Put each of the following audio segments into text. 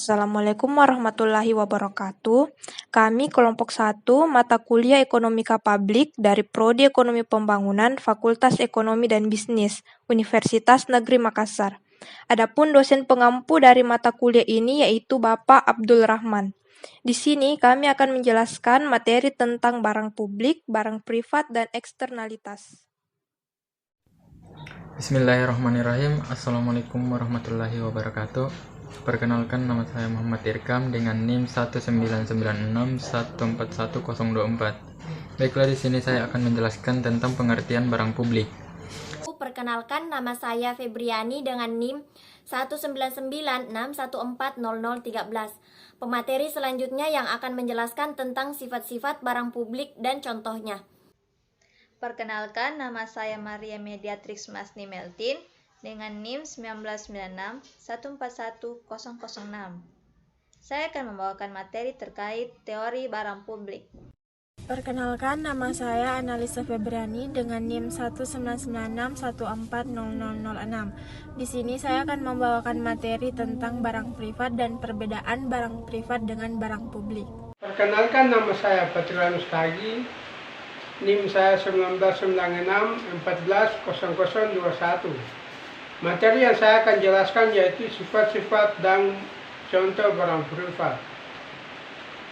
Assalamualaikum warahmatullahi wabarakatuh. Kami kelompok 1 mata kuliah Ekonomika Publik dari Prodi Ekonomi Pembangunan Fakultas Ekonomi dan Bisnis Universitas Negeri Makassar. Adapun dosen pengampu dari mata kuliah ini yaitu Bapak Abdul Rahman. Di sini kami akan menjelaskan materi tentang barang publik, barang privat, dan eksternalitas. Bismillahirrahmanirrahim. Assalamualaikum warahmatullahi wabarakatuh. Perkenalkan, nama saya Muhammad Irkam dengan NIM 199614124. Baiklah, di sini saya akan menjelaskan tentang pengertian barang publik. Perkenalkan, nama saya Febriani dengan NIM 19961400013. Pemateri selanjutnya yang akan menjelaskan tentang sifat-sifat barang publik dan contohnya. Perkenalkan, nama saya Maria Mediatrix Masni Meltin dengan NIM 19961410006. Saya akan membawakan materi terkait teori barang publik. Perkenalkan, nama saya Analisa Febriani dengan NIM 19961400006. Di sini saya akan membawakan materi tentang barang privat dan perbedaan barang privat dengan barang publik. Perkenalkan, nama saya Patrianus Tagi, NIM saya 1996140021. Materi yang saya akan jelaskan yaitu sifat-sifat dan contoh barang privat.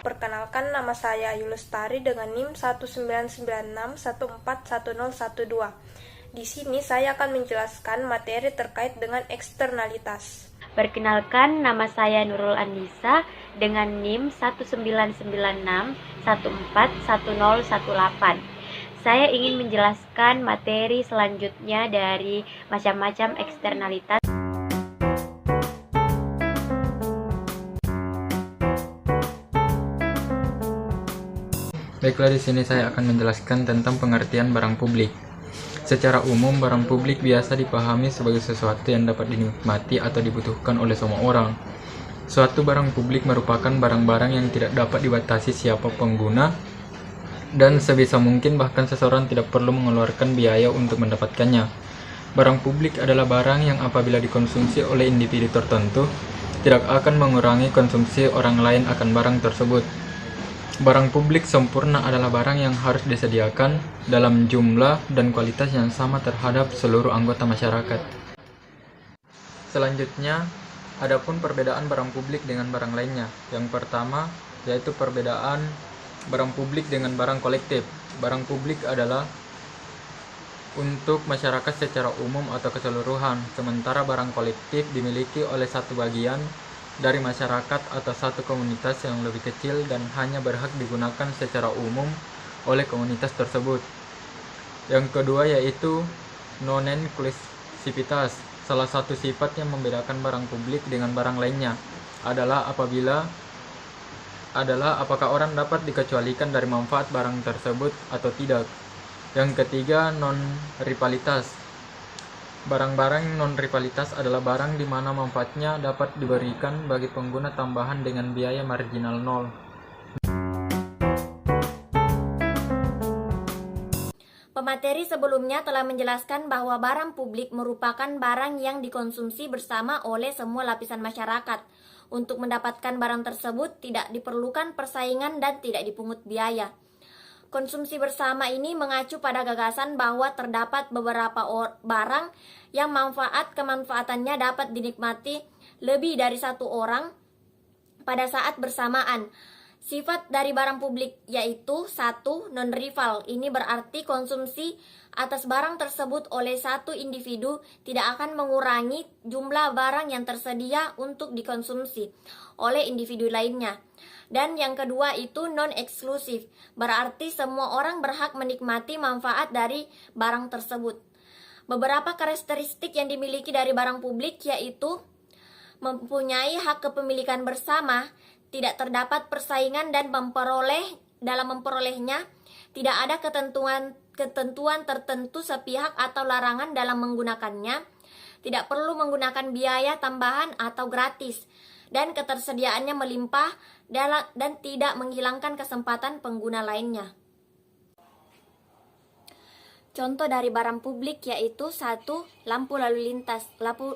Perkenalkan, nama saya Ayu Lestari dengan NIM 19961411012. Di sini saya akan menjelaskan materi terkait dengan eksternalitas. Perkenalkan, nama saya Nurul Andisa dengan NIM 19991410118. Saya ingin menjelaskan materi selanjutnya dari macam-macam eksternalitas. Baiklah, di sini saya akan menjelaskan tentang pengertian barang publik. Secara umum, barang publik biasa dipahami sebagai sesuatu yang dapat dinikmati atau dibutuhkan oleh semua orang. Suatu barang publik merupakan barang-barang yang tidak dapat dibatasi siapa pengguna, dan sebisa mungkin bahkan seseorang tidak perlu mengeluarkan biaya untuk mendapatkannya. Barang publik adalah barang yang apabila dikonsumsi oleh individu tertentu, tidak akan mengurangi konsumsi orang lain akan barang tersebut. Barang publik sempurna adalah barang yang harus disediakan dalam jumlah dan kualitas yang sama terhadap seluruh anggota masyarakat. Selanjutnya, adapun perbedaan barang publik dengan barang lainnya. Yang pertama, yaitu perbedaan barang publik dengan barang kolektif. Barang publik adalah untuk masyarakat secara umum atau keseluruhan, sementara barang kolektif dimiliki oleh satu bagian dari masyarakat atau satu komunitas yang lebih kecil dan hanya berhak digunakan secara umum oleh komunitas tersebut. Yang kedua yaitu non-inklusivitas. Salah satu sifat yang membedakan barang publik dengan barang lainnya adalah apakah orang dapat dikecualikan dari manfaat barang tersebut atau tidak. Yang ketiga, non-rivalitas. Barang-barang non-rivalitas adalah barang di mana manfaatnya dapat diberikan bagi pengguna tambahan dengan biaya marginal nol. Pemateri sebelumnya telah menjelaskan bahwa barang publik merupakan barang yang dikonsumsi bersama oleh semua lapisan masyarakat. Untuk mendapatkan barang tersebut tidak diperlukan persaingan dan tidak dipungut biaya. Konsumsi bersama ini mengacu pada gagasan bahwa terdapat beberapa barang yang kemanfaatannya dapat dinikmati lebih dari satu orang pada saat bersamaan. Sifat dari barang publik yaitu 1. Non-rival. Ini berarti konsumsi atas barang tersebut oleh satu individu tidak akan mengurangi jumlah barang yang tersedia untuk dikonsumsi oleh individu lainnya. Dan yang kedua itu non-eksklusif. Berarti semua orang berhak menikmati manfaat dari barang tersebut. Beberapa karakteristik yang dimiliki dari barang publik yaitu mempunyai hak kepemilikan bersama, tidak terdapat persaingan dan dalam memperolehnya tidak ada ketentuan tertentu sepihak atau larangan dalam menggunakannya, tidak perlu menggunakan biaya tambahan atau gratis, dan ketersediaannya melimpah dan tidak menghilangkan kesempatan pengguna lainnya. Contoh dari barang publik yaitu 1. Lampu lalu lintas.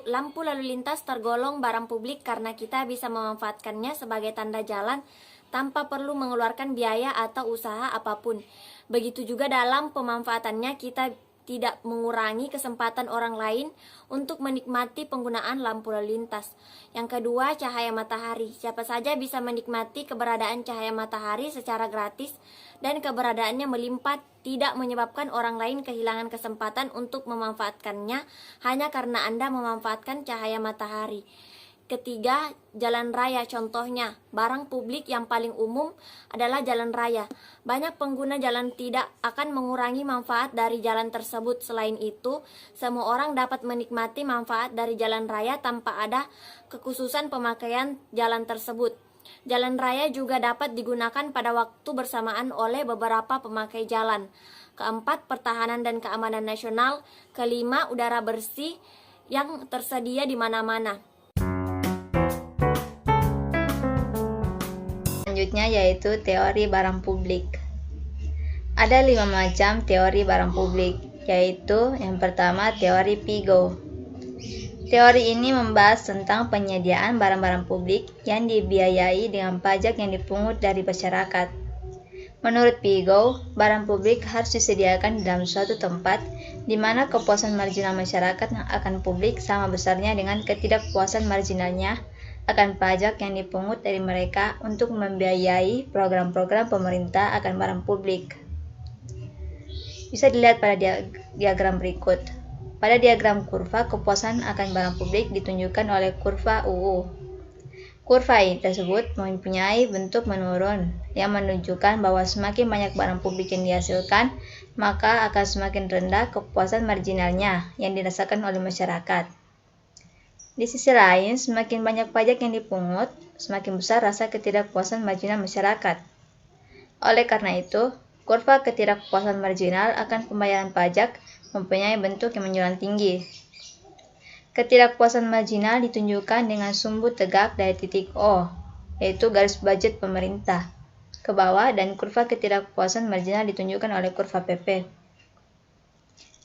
Lampu lalu lintas tergolong barang publik karena kita bisa memanfaatkannya sebagai tanda jalan tanpa perlu mengeluarkan biaya atau usaha apapun. Begitu juga dalam pemanfaatannya kita tidak mengurangi kesempatan orang lain untuk menikmati penggunaan lampu lalu lintas. Yang kedua, cahaya matahari. Siapa saja bisa menikmati keberadaan cahaya matahari secara gratis dan keberadaannya melimpah, tidak menyebabkan orang lain kehilangan kesempatan untuk memanfaatkannya hanya karena Anda memanfaatkan cahaya matahari. Ketiga, jalan raya. Contohnya, barang publik yang paling umum adalah jalan raya. Banyak pengguna jalan tidak akan mengurangi manfaat dari jalan tersebut. Selain itu, semua orang dapat menikmati manfaat dari jalan raya tanpa ada kekhususan pemakaian jalan tersebut. Jalan raya juga dapat digunakan pada waktu bersamaan oleh beberapa pemakai jalan. Keempat, pertahanan dan keamanan nasional. Kelima, udara bersih yang tersedia di mana-mana. Selanjutnya yaitu teori barang publik. Ada 5 macam teori barang publik, yaitu yang pertama teori Piaget. Teori ini membahas tentang penyediaan barang-barang publik yang dibiayai dengan pajak yang dipungut dari masyarakat. Menurut Piaget, barang publik harus disediakan di dalam suatu tempat di mana kepuasan marginal masyarakat akan publik sama besarnya dengan ketidakpuasan marginalnya akan pajak yang dipungut dari mereka untuk membiayai program-program pemerintah akan barang publik. Bisa dilihat pada diagram berikut. Pada diagram kurva kepuasan akan barang publik ditunjukkan oleh kurva UU. Kurva tersebut mempunyai bentuk menurun yang menunjukkan bahwa semakin banyak barang publik yang dihasilkan, maka akan semakin rendah kepuasan marginalnya yang dirasakan oleh masyarakat. Di sisi lain, semakin banyak pajak yang dipungut, semakin besar rasa ketidakpuasan marginal masyarakat. Oleh karena itu, kurva ketidakpuasan marginal akan pembayaran pajak mempunyai bentuk yang menjulang tinggi. Ketidakpuasan marginal ditunjukkan dengan sumbu tegak dari titik O, yaitu garis budget pemerintah, ke bawah, dan kurva ketidakpuasan marginal ditunjukkan oleh kurva PP.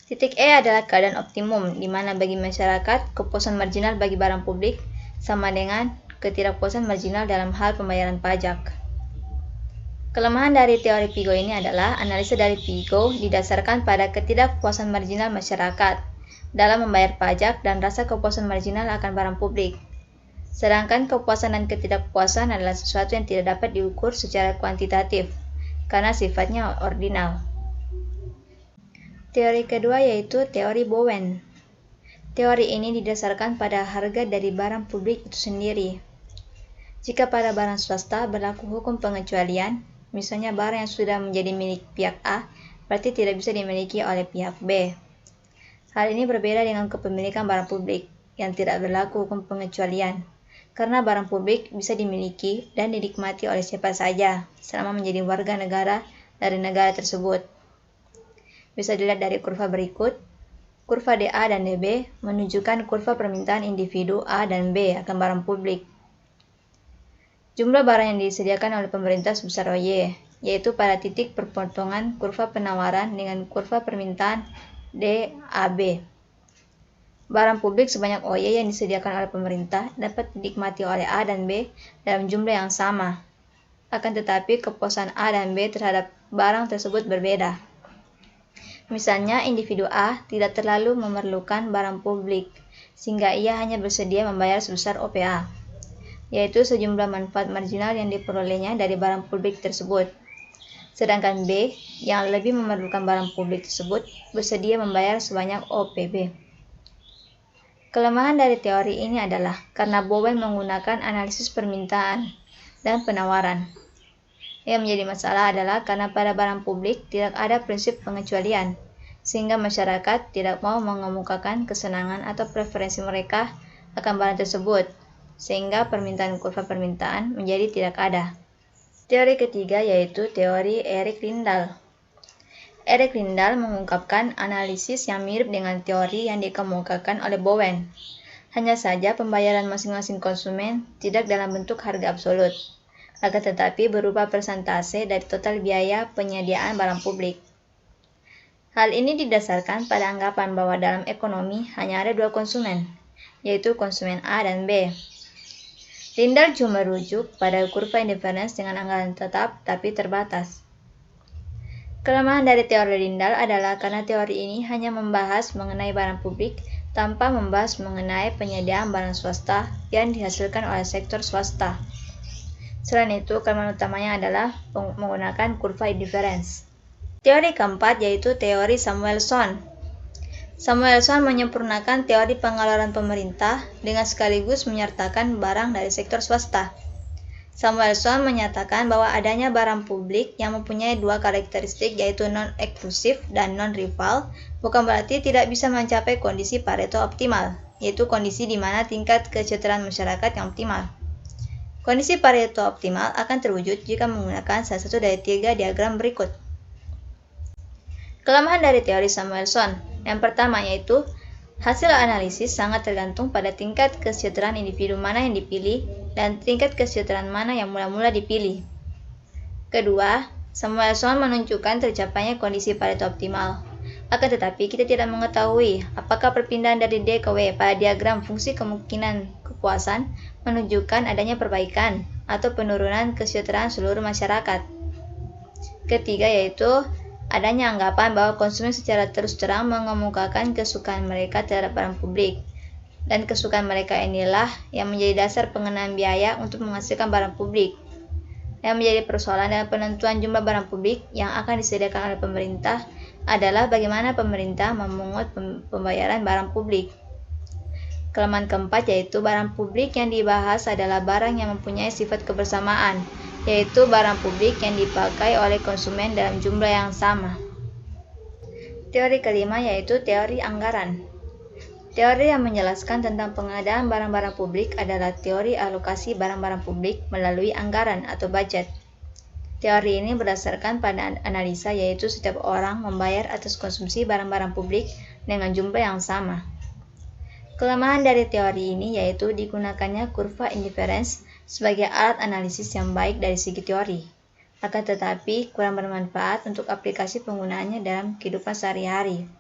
Titik E adalah keadaan optimum, di mana bagi masyarakat, kepuasan marginal bagi barang publik sama dengan ketidakpuasan marginal dalam hal pembayaran pajak. Kelemahan dari teori Piaget ini adalah analisa dari Piaget didasarkan pada ketidakpuasan marginal masyarakat dalam membayar pajak dan rasa kepuasan marginal akan barang publik. Sedangkan kepuasan dan ketidakpuasan adalah sesuatu yang tidak dapat diukur secara kuantitatif, karena sifatnya ordinal. Teori kedua yaitu teori Bowen. Teori ini didasarkan pada harga dari barang publik itu sendiri. Jika pada barang swasta berlaku hukum pengecualian, misalnya barang yang sudah menjadi milik pihak A, berarti tidak bisa dimiliki oleh pihak B. Hal ini berbeda dengan kepemilikan barang publik yang tidak berlaku hukum pengecualian, karena barang publik bisa dimiliki dan dinikmati oleh siapa saja selama menjadi warga negara dari negara tersebut. Bisa dilihat dari kurva berikut. Kurva DA dan DB menunjukkan kurva permintaan individu A dan B akan barang publik. Jumlah barang yang disediakan oleh pemerintah sebesar OY, yaitu pada titik perpotongan kurva penawaran dengan kurva permintaan DAB. Barang publik sebanyak OY yang disediakan oleh pemerintah dapat dinikmati oleh A dan B dalam jumlah yang sama. Akan tetapi kepuasan A dan B terhadap barang tersebut berbeda. Misalnya, individu A tidak terlalu memerlukan barang publik, sehingga ia hanya bersedia membayar sebesar OPA, yaitu sejumlah manfaat marginal yang diperolehnya dari barang publik tersebut. Sedangkan B, yang lebih memerlukan barang publik tersebut, bersedia membayar sebanyak OPB. Kelemahan dari teori ini adalah karena Bowen menggunakan analisis permintaan dan penawaran. Yang menjadi masalah adalah karena pada barang publik tidak ada prinsip pengecualian, sehingga masyarakat tidak mau mengemukakan kesenangan atau preferensi mereka akan barang tersebut, sehingga permintaan kurva permintaan menjadi tidak ada. Teori ketiga yaitu teori Erik Lindahl. Erik Lindahl mengungkapkan analisis yang mirip dengan teori yang dikemukakan oleh Bowen. Hanya saja pembayaran masing-masing konsumen tidak dalam bentuk harga absolut, akan tetapi berupa persentase dari total biaya penyediaan barang publik. Hal ini didasarkan pada anggapan bahwa dalam ekonomi hanya ada dua konsumen, yaitu konsumen A dan B. Lindahl juga merujuk pada kurva indifference dengan anggaran tetap tapi terbatas. Kelemahan dari teori Lindahl adalah karena teori ini hanya membahas mengenai barang publik tanpa membahas mengenai penyediaan barang swasta yang dihasilkan oleh sektor swasta. Selain itu, kelemahan utamanya adalah menggunakan kurva indifference. Teori keempat yaitu teori Samuelson. Samuelson menyempurnakan teori pengeluaran pemerintah dengan sekaligus menyertakan barang dari sektor swasta. Samuelson menyatakan bahwa adanya barang publik yang mempunyai dua karakteristik yaitu non-eksklusif dan non-rival bukan berarti tidak bisa mencapai kondisi Pareto optimal, yaitu kondisi di mana tingkat kesejahteraan masyarakat yang optimal. Kondisi Pareto optimal akan terwujud jika menggunakan salah satu dari tiga diagram berikut. Kelemahan dari teori Samuelson, yang pertama yaitu hasil analisis sangat tergantung pada tingkat kesejahteraan individu mana yang dipilih dan tingkat kesejahteraan mana yang mula-mula dipilih. Kedua, Samuelson menunjukkan tercapainya kondisi Pareto optimal. Akan tetapi kita tidak mengetahui apakah perpindahan dari D ke W pada diagram fungsi kemungkinan kepuasan menunjukkan adanya perbaikan atau penurunan kesejahteraan seluruh masyarakat. Ketiga yaitu adanya anggapan bahwa konsumen secara terus terang mengemukakan kesukaan mereka terhadap barang publik. Dan kesukaan mereka inilah yang menjadi dasar pengenaan biaya untuk menghasilkan barang publik. Yang menjadi persoalan dalam penentuan jumlah barang publik yang akan disediakan oleh pemerintah adalah bagaimana pemerintah memungut pembayaran barang publik. Kelemahan keempat yaitu barang publik yang dibahas adalah barang yang mempunyai sifat kebersamaan, yaitu barang publik yang dipakai oleh konsumen dalam jumlah yang sama. Teori kelima yaitu teori anggaran. Teori yang menjelaskan tentang pengadaan barang-barang publik adalah teori alokasi barang-barang publik melalui anggaran atau budget. Teori ini berdasarkan pada analisa yaitu setiap orang membayar atas konsumsi barang-barang publik dengan jumlah yang sama. Kelemahan dari teori ini yaitu digunakannya kurva indifference sebagai alat analisis yang baik dari segi teori, akan tetapi kurang bermanfaat untuk aplikasi penggunaannya dalam kehidupan sehari-hari.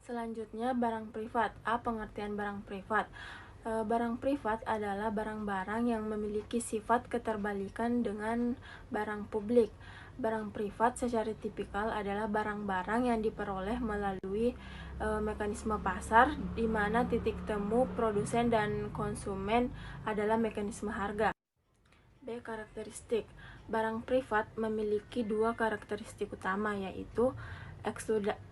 Selanjutnya, barang privat. A. Pengertian barang privat. Barang privat adalah barang-barang yang memiliki sifat keterbalikan dengan barang publik. Barang privat secara tipikal adalah barang-barang yang diperoleh melalui mekanisme pasar, di mana titik temu produsen dan konsumen adalah mekanisme harga. B. Karakteristik. Barang privat memiliki dua karakteristik utama, yaitu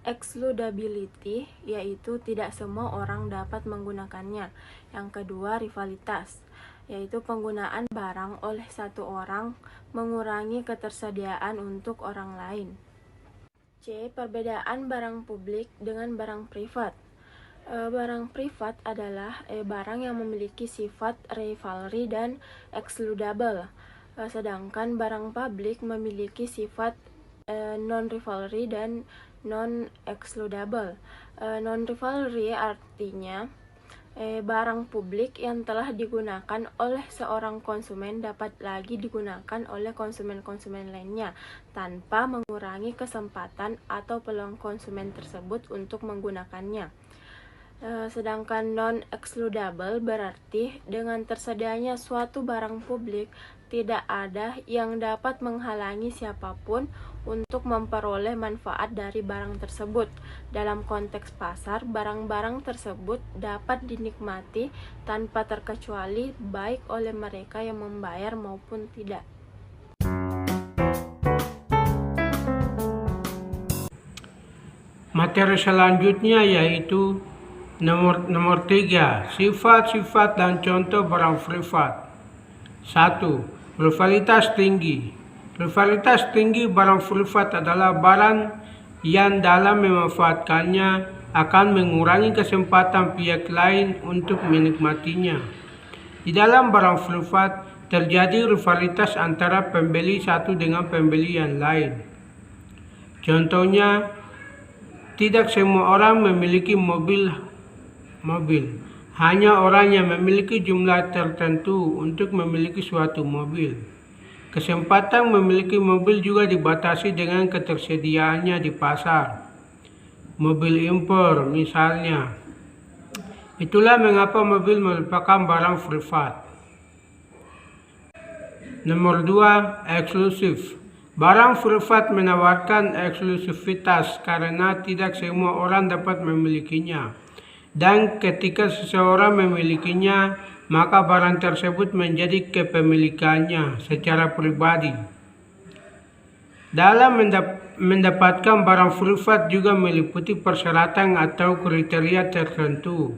excludability, yaitu tidak semua orang dapat menggunakannya. Yang kedua, rivalitas, yaitu penggunaan barang oleh satu orang mengurangi ketersediaan untuk orang lain. C. Perbedaan barang publik dengan barang privat. Barang privat adalah barang yang memiliki sifat rivalry dan excludable, sedangkan barang publik memiliki sifat non-rivalry dan non-excludable. Non-rivalry artinya barang publik yang telah digunakan oleh seorang konsumen dapat lagi digunakan oleh konsumen-konsumen lainnya tanpa mengurangi kesempatan atau peluang konsumen tersebut untuk menggunakannya. Sedangkan non-excludable berarti dengan tersedianya suatu barang publik tidak ada yang dapat menghalangi siapapun untuk memperoleh manfaat dari barang tersebut. Dalam konteks pasar, barang-barang tersebut dapat dinikmati tanpa terkecuali baik oleh mereka yang membayar maupun tidak. Materi selanjutnya yaitu nomor 3, sifat-sifat dan contoh barang privat. 1. Rivalitas tinggi. Rivalitas tinggi barang privat adalah barang yang dalam memanfaatkannya akan mengurangi kesempatan pihak lain untuk menikmatinya. Di dalam barang privat terjadi rivalitas antara pembeli satu dengan pembeli yang lain. Contohnya, tidak semua orang memiliki mobil. Hanya orang yang memiliki jumlah tertentu untuk memiliki suatu mobil. Kesempatan memiliki mobil juga dibatasi dengan ketersediaannya di pasar. Mobil impor misalnya. Itulah mengapa mobil merupakan barang privat. Nomor 2, eksklusif. Barang privat menawarkan eksklusivitas karena tidak semua orang dapat memilikinya. Dan ketika seseorang memilikinya, maka barang tersebut menjadi kepemilikannya secara pribadi. Dalam mendapatkan barang privat juga meliputi persyaratan atau kriteria tertentu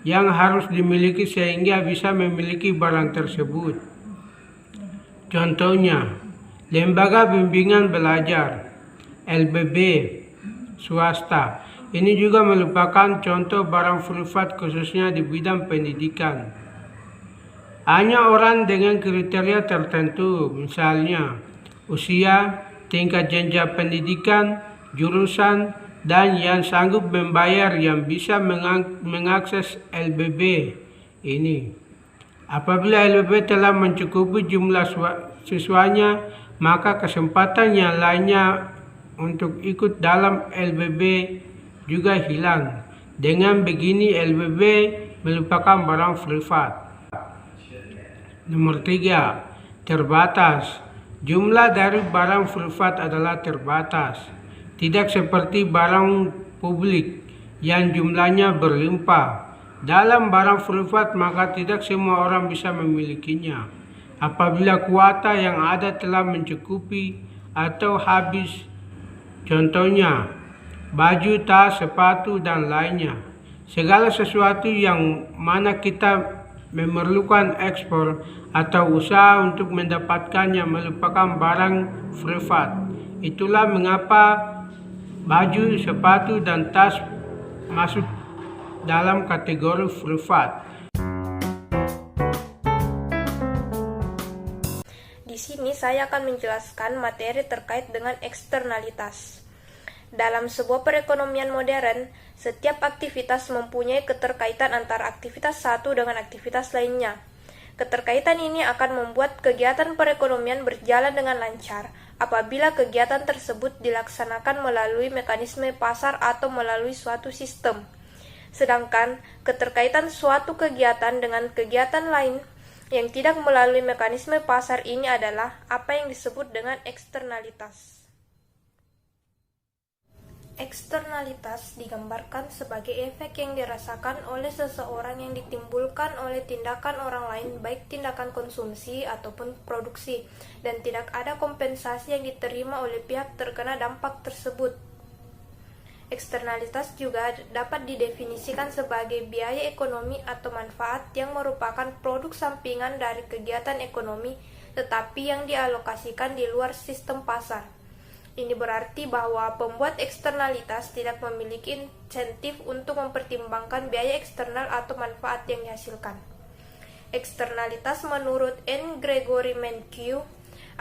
yang harus dimiliki sehingga bisa memiliki barang tersebut. Contohnya, lembaga bimbingan belajar, LBB, swasta. Ini juga merupakan contoh barang privat khususnya di bidang pendidikan. Hanya orang dengan kriteria tertentu, misalnya usia, tingkat jenjang pendidikan, jurusan, dan yang sanggup membayar yang bisa mengakses LBB ini. Apabila LBB telah mencukupi jumlah siswanya, maka kesempatan yang lainnya untuk ikut dalam LBB juga hilang. Dengan begini LBB merupakan barang privat. Nomor 3, terbatas. Jumlah dari barang privat adalah terbatas. Tidak seperti barang publik yang jumlahnya berlimpah. Dalam barang privat maka tidak semua orang bisa memilikinya. Apabila kuota yang ada telah mencukupi atau habis, contohnya baju, tas, sepatu, dan lainnya. Segala sesuatu yang mana kita memerlukan ekspor atau usaha untuk mendapatkannya merupakan barang privat. Itulah mengapa baju, sepatu, dan tas masuk dalam kategori privat. Di sini saya akan menjelaskan materi terkait dengan eksternalitas. Dalam sebuah perekonomian modern, setiap aktivitas mempunyai keterkaitan antara aktivitas satu dengan aktivitas lainnya. Keterkaitan ini akan membuat kegiatan perekonomian berjalan dengan lancar apabila kegiatan tersebut dilaksanakan melalui mekanisme pasar atau melalui suatu sistem. Sedangkan keterkaitan suatu kegiatan dengan kegiatan lain yang tidak melalui mekanisme pasar ini adalah apa yang disebut dengan eksternalitas. Eksternalitas digambarkan sebagai efek yang dirasakan oleh seseorang yang ditimbulkan oleh tindakan orang lain, baik tindakan konsumsi ataupun produksi, dan tidak ada kompensasi yang diterima oleh pihak terkena dampak tersebut. Eksternalitas juga dapat didefinisikan sebagai biaya ekonomi atau manfaat yang merupakan produk sampingan dari kegiatan ekonomi, tetapi yang dialokasikan di luar sistem pasar. Ini berarti bahwa pembuat eksternalitas tidak memiliki insentif untuk mempertimbangkan biaya eksternal atau manfaat yang dihasilkan. Eksternalitas menurut N. Gregory Mankiw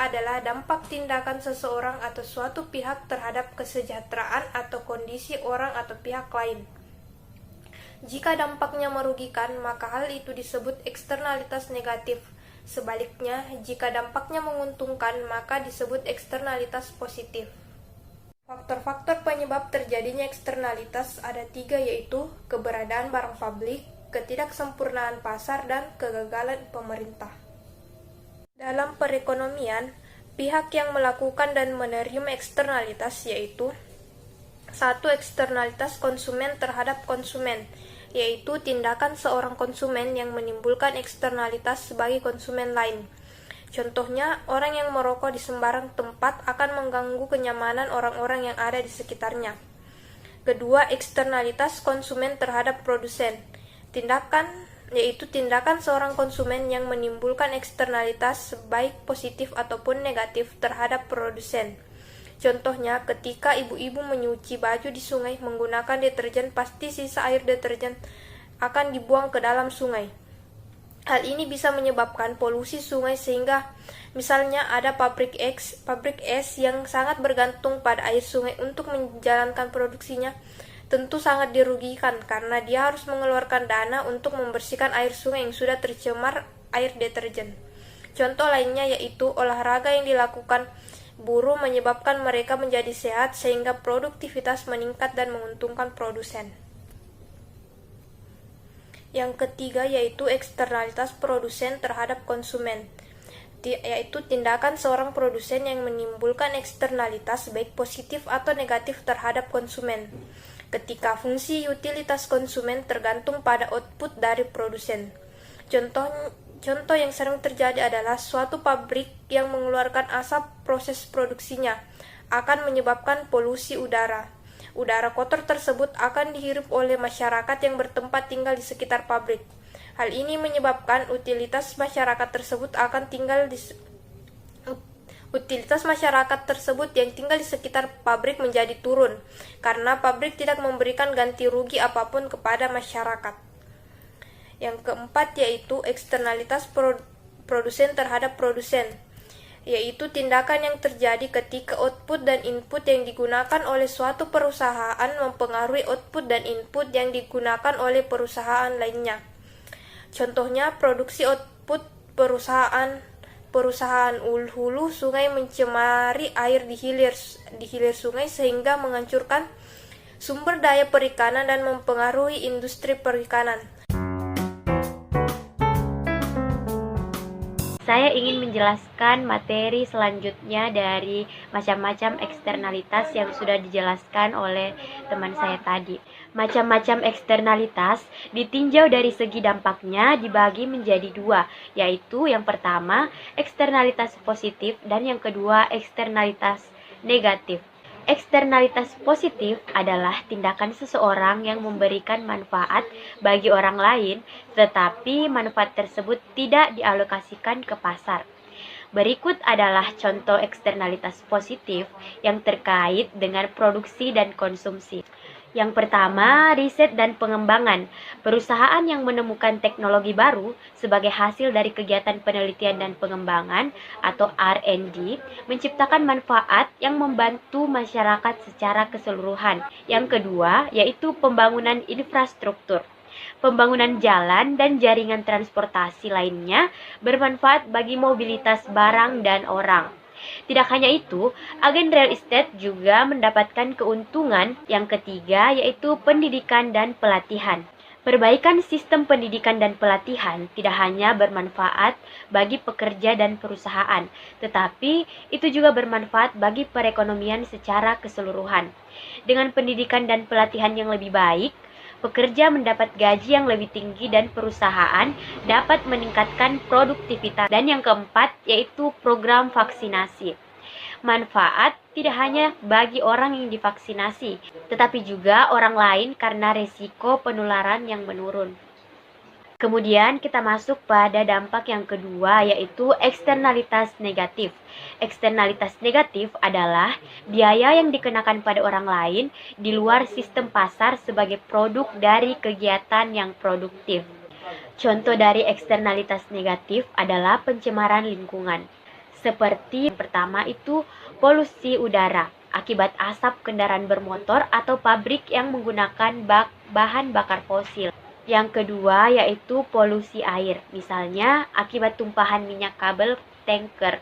adalah dampak tindakan seseorang atau suatu pihak terhadap kesejahteraan atau kondisi orang atau pihak lain. Jika dampaknya merugikan, maka hal itu disebut eksternalitas negatif. Sebaliknya, jika dampaknya menguntungkan, maka disebut eksternalitas positif. Faktor-faktor penyebab terjadinya eksternalitas ada 3, yaitu keberadaan barang publik, ketidaksempurnaan pasar, dan kegagalan pemerintah. Dalam perekonomian, pihak yang melakukan dan menerima eksternalitas yaitu 1. Eksternalitas konsumen terhadap konsumen, yaitu tindakan seorang konsumen yang menimbulkan eksternalitas sebagai konsumen lain. Contohnya, orang yang merokok di sembarang tempat akan mengganggu kenyamanan orang-orang yang ada di sekitarnya. Kedua, eksternalitas konsumen terhadap produsen, yaitu tindakan seorang konsumen yang menimbulkan eksternalitas baik positif ataupun negatif terhadap produsen. Contohnya, ketika ibu-ibu menyuci baju di sungai menggunakan deterjen, pasti sisa air deterjen akan dibuang ke dalam sungai. Hal ini bisa menyebabkan polusi sungai sehingga misalnya ada pabrik es yang sangat bergantung pada air sungai untuk menjalankan produksinya, tentu sangat dirugikan karena dia harus mengeluarkan dana untuk membersihkan air sungai yang sudah tercemar air deterjen. Contoh lainnya yaitu olahraga yang dilakukan buruh menyebabkan mereka menjadi sehat sehingga produktivitas meningkat dan menguntungkan produsen. Yang ketiga yaitu eksternalitas produsen terhadap konsumen, yaitu tindakan seorang produsen yang menimbulkan eksternalitas baik positif atau negatif terhadap konsumen. Ketika fungsi utilitas konsumen tergantung pada output dari produsen. Contoh yang sering terjadi adalah suatu pabrik yang mengeluarkan asap proses produksinya akan menyebabkan polusi udara. Udara kotor tersebut akan dihirup oleh masyarakat yang bertempat tinggal di sekitar pabrik. Hal ini menyebabkan utilitas masyarakat tersebut yang tinggal di sekitar pabrik menjadi turun, karena pabrik tidak memberikan ganti rugi apapun kepada masyarakat. Yang keempat yaitu eksternalitas produsen terhadap produsen, yaitu tindakan yang terjadi ketika output dan input yang digunakan oleh suatu perusahaan mempengaruhi output dan input yang digunakan oleh perusahaan lainnya. Contohnya, produksi output perusahaan hulu sungai mencemari air di hilir sungai sehingga menghancurkan sumber daya perikanan dan mempengaruhi industri perikanan. Saya ingin menjelaskan materi selanjutnya dari macam-macam eksternalitas yang sudah dijelaskan oleh teman saya tadi. Macam-macam eksternalitas ditinjau dari segi dampaknya dibagi menjadi dua, yaitu yang pertama eksternalitas positif dan yang kedua eksternalitas negatif. Eksternalitas positif adalah tindakan seseorang yang memberikan manfaat bagi orang lain, tetapi manfaat tersebut tidak dialokasikan ke pasar. Berikut adalah contoh eksternalitas positif yang terkait dengan produksi dan konsumsi. Yang pertama, riset dan pengembangan. Perusahaan yang menemukan teknologi baru sebagai hasil dari kegiatan penelitian dan pengembangan atau R&D menciptakan manfaat yang membantu masyarakat secara keseluruhan. Yang kedua, yaitu pembangunan infrastruktur. Pembangunan jalan dan jaringan transportasi lainnya bermanfaat bagi mobilitas barang dan orang. Tidak hanya itu, agen real estate juga mendapatkan keuntungan. Yang ketiga yaitu pendidikan dan pelatihan. Perbaikan sistem pendidikan dan pelatihan tidak hanya bermanfaat bagi pekerja dan perusahaan, tetapi itu juga bermanfaat bagi perekonomian secara keseluruhan. Dengan pendidikan dan pelatihan yang lebih baik, pekerja mendapat gaji yang lebih tinggi dan perusahaan dapat meningkatkan produktivitas. Dan yang keempat yaitu program vaksinasi. Manfaat tidak hanya bagi orang yang divaksinasi, tetapi juga orang lain karena resiko penularan yang menurun. Kemudian kita masuk pada dampak yang kedua yaitu eksternalitas negatif. Eksternalitas negatif adalah biaya yang dikenakan pada orang lain di luar sistem pasar sebagai produk dari kegiatan yang produktif. Contoh dari eksternalitas negatif adalah pencemaran lingkungan. Seperti yang pertama itu polusi udara akibat asap kendaraan bermotor atau pabrik yang menggunakan bahan bakar fosil. Yang kedua yaitu polusi air, misalnya akibat tumpahan minyak kabel tanker.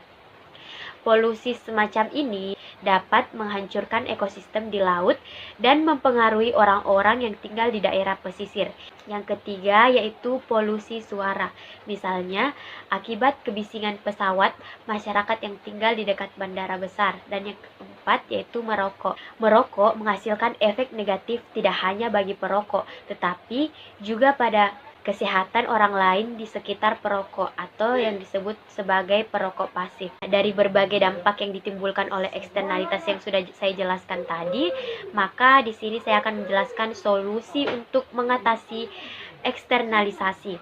Polusi semacam ini dapat menghancurkan ekosistem di laut dan mempengaruhi orang-orang yang tinggal di daerah pesisir. Yang ketiga yaitu polusi suara, misalnya akibat kebisingan pesawat masyarakat yang tinggal di dekat bandara besar. Dan yang keempat yaitu merokok. Merokok menghasilkan efek negatif tidak hanya bagi perokok, tetapi juga pada kesehatan orang lain di sekitar perokok atau yang disebut sebagai perokok pasif. Dari berbagai dampak yang ditimbulkan oleh eksternalitas yang sudah saya jelaskan tadi, maka di sini saya akan menjelaskan solusi untuk mengatasi eksternalisasi.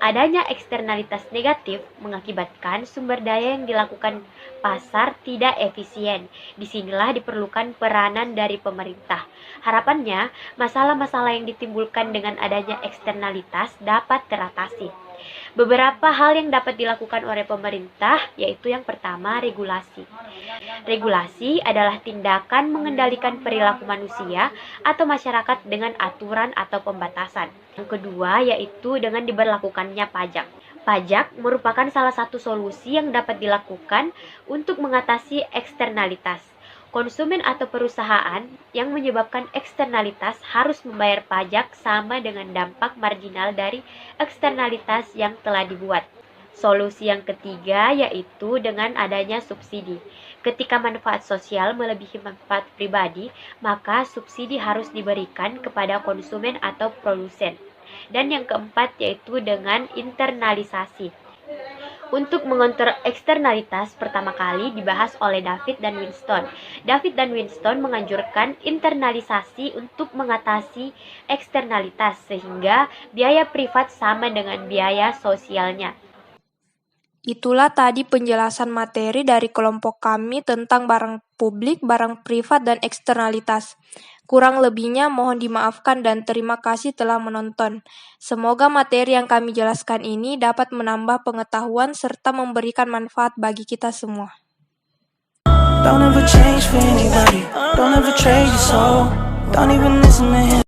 Adanya eksternalitas negatif mengakibatkan sumber daya yang dilakukan pasar tidak efisien. Disinilah diperlukan peranan dari pemerintah. Harapannya, masalah-masalah yang ditimbulkan dengan adanya eksternalitas dapat teratasi. Beberapa hal yang dapat dilakukan oleh pemerintah yaitu yang pertama regulasi. Regulasi adalah tindakan mengendalikan perilaku manusia atau masyarakat dengan aturan atau pembatasan. Yang kedua yaitu dengan diberlakukannya pajak. Pajak merupakan salah satu solusi yang dapat dilakukan untuk mengatasi eksternalitas. Konsumen atau perusahaan yang menyebabkan eksternalitas harus membayar pajak sama dengan dampak marginal dari eksternalitas yang telah dibuat. Solusi yang ketiga yaitu dengan adanya subsidi. Ketika manfaat sosial melebihi manfaat pribadi, maka subsidi harus diberikan kepada konsumen atau produsen. Dan yang keempat yaitu dengan internalisasi. Untuk mengontrol eksternalitas pertama kali dibahas oleh David dan Winston. David dan Winston menganjurkan internalisasi untuk mengatasi eksternalitas sehingga biaya privat sama dengan biaya sosialnya. Itulah tadi penjelasan materi dari kelompok kami tentang barang publik, barang privat, dan eksternalitas. Kurang lebihnya mohon dimaafkan dan terima kasih telah menonton. Semoga materi yang kami jelaskan ini dapat menambah pengetahuan serta memberikan manfaat bagi kita semua. Don't ever change for anybody. Don't ever trade your soul. Don't even listen to him.